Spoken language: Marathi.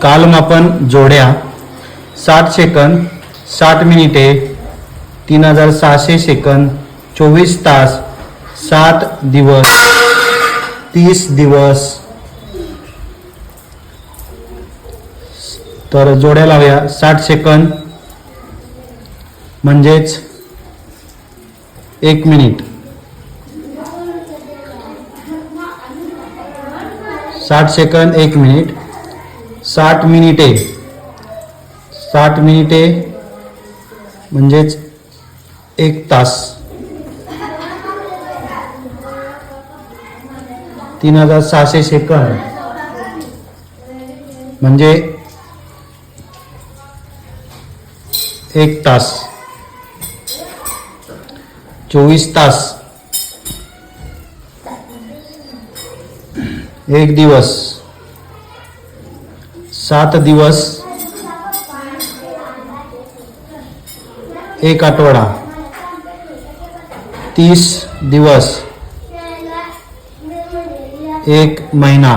कालमापन जोड्या 60 सेकंद 60 मिनिटे 3600 सेकंद 24 तास 7 दिवस 30 दिवस. तर जोड्या लावूया. 60 सेकंद म्हणजेच 1 मिनिट. 60 second 1 minute. 60 मिनिटे 60 मिनिटे म्हणजेच 1 तास. 3600 सेकंद म्हणजे 1 तास. 24 तास 1 दिवस. 7 दिवस 1 आठवडा. 30 दिवस 1 महिना.